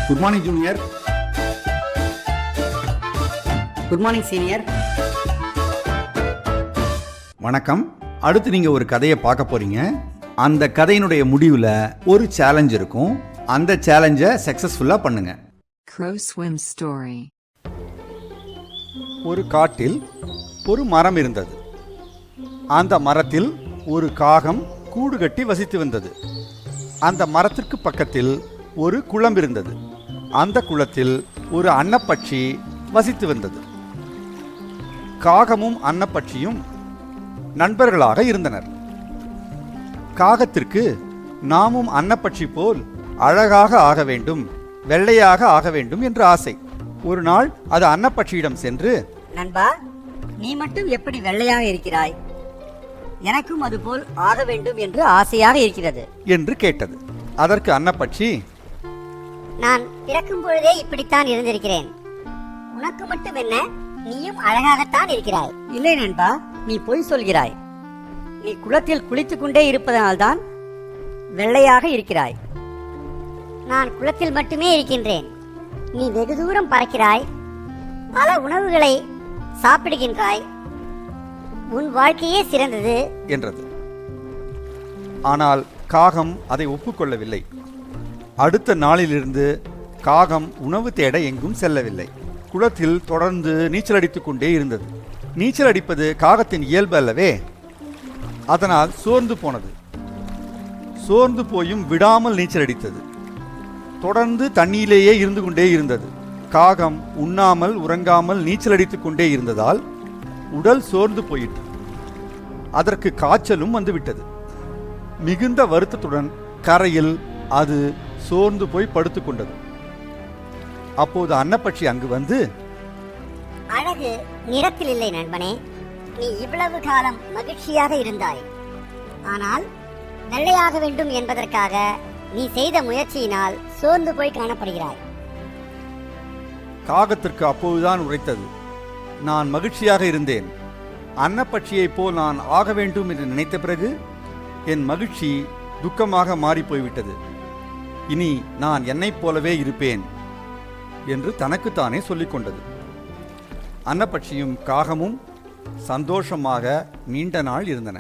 Good morning junior. Good morning senior. வணக்கம். அடுத்து நீங்க ஒரு கதையை பார்க்க போறீங்க. அந்த கதையினுடைய முடிவுல ஒரு சேலஞ்ச் இருக்கும். அந்த சேலஞ்சை சக்சஸ்ஃபுல்லா பண்ணுங்க. Crow Swim Story. ஒரு காட்டில் ஒரு மரம் இருந்தது. அந்த மரத்தில் ஒரு காகம் கூடு கட்டி வசித்து வந்தது. அந்த மரத்திற்கு பக்கத்தில் ஒரு குளம் இருந்தது. அந்த குளத்தில் ஒரு அன்னப்பட்சி வசித்து வந்தது. காகமும் அன்னப்பட்சியும் நண்பர்களாக இருந்தனர். காகத்திற்கு நாமும் அன்னப்பட்சி போல் அழகாக ஆக வேண்டும், வெள்ளையாக ஆக வேண்டும் என்று ஆசை. ஒரு நாள் அது அன்னப்பட்சியிடம் சென்று, நண்பா, நீ மட்டும் எப்படி வெள்ளையாக இருக்கிறாய்? எனக்கும் அதுபோல் ஆக வேண்டும் என்று ஆசையாக இருக்கிறது என்று கேட்டது. அதற்கு அன்னப்பட்சி, நான் பிறக்கும் பொழுதே இப்படித்தான் இருந்திருக்கிறேன். உனக்கு மட்டும் என்ன, நீயும் அழகாகத்தான் இருக்கிறாய். இல்லை நண்பா, நீ பொய் சொல்கிறாய். நீ குளத்தில் குளித்துக் கொண்டே இருப்பதனால்தான் வெள்ளையாக இருக்கிறாய். நான் குளத்தில் மட்டுமே இருக்கின்றேன். நீ வெகு தூரம் பறக்கிறாய், பல உணவுகளை சாப்பிடுகின்றாய். உன் வாழ்க்கையே சிறந்தது என்றது. ஆனால் காகம் அதை ஒப்புக்கொள்ளவில்லை. அடுத்த நாளிலிருந்து காகம் உணவு தேட எங்கும் செல்லவில்லை. குளத்தில் தொடர்ந்து நீச்சல் அடித்துக் கொண்டே இருந்தது. நீச்சல் அடிப்பது காகத்தின் இயல்பு அல்லவே. அதனால் சோர்ந்து போனது. சோர்ந்து போயும் விடாமல் நீச்சல் அடித்தது. தொடர்ந்து தண்ணீரிலேயே இருந்து கொண்டே இருந்தது. காகம் உண்ணாமல் உறங்காமல் நீச்சல் அடித்துக் கொண்டே இருந்ததால் உடல் சோர்ந்து போயிற்று. அதற்கு காய்ச்சலும் வந்துவிட்டது. மிகுந்த வருத்தத்துடன் கரையில் அது சோர்ந்து போய் படுத்துக் கொண்டது. அப்போது அன்னப்பட்சி அங்கு வந்து, அழகு நிறத்தில் இல்லை நண்பனே. நீ இவ்வளவு காலம் மகிழ்ச்சியாக இருந்தாய். ஆனால் வெள்ளையாக வேண்டும் என்பதற்காக நீ செய்த முயற்சியினால் சோர்ந்து போய் காணப்படுகிறாய். காகத்திற்கு அப்போதுதான் உரைத்தது, நான் மகிழ்ச்சியாக இருந்தேன். அன்னப்பட்சியைப் போல் நான் ஆக வேண்டும் என்று நினைத்த பிறகு என் மகிழ்ச்சி துக்கமாக மாறிப்போய்விட்டது. இனி நான் என்னைப் போலவே இருப்பேன் என்று தனக்குத்தானே சொல்லிக் கொண்டது. அன்னப்பட்சியும் காகமும் சந்தோஷமாக நீண்ட நாள் இருந்தன.